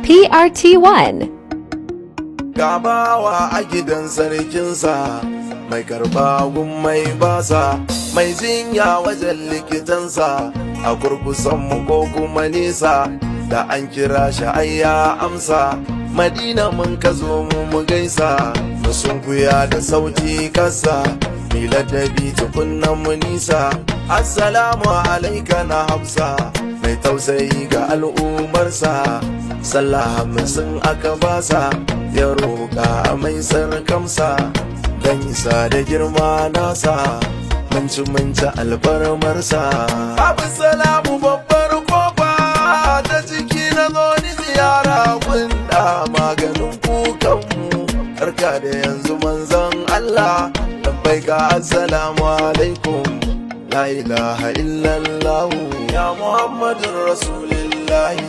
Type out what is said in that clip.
PRT1. Gabawa a gidan sarkinsa, mai karba gun mai basa, mai jinya wajen likitansa, a kurkusanmu ko kuma nisa, da an kira shi ai ya amsa. Madina mun ka zo mu gaisa, mu sunkuya da sauti kasa, mi ladabi tukunnan mu nisa. Assalamu alaika na Hafsa, mai tausayi ga al'ummarsa, sallah hamsin aka basa, ya roƙa mai sarkamsa, dan isa da girma nasa, mun ci albarmarsa. Abu salamu babbar kofa ta ciki na zo ni ziyara gunda maganin kukanmu, harka da yanzu manzon Allah, labbaika assalamu alaikum, la ilaha illallah ya Muhammadun Rasulullahi.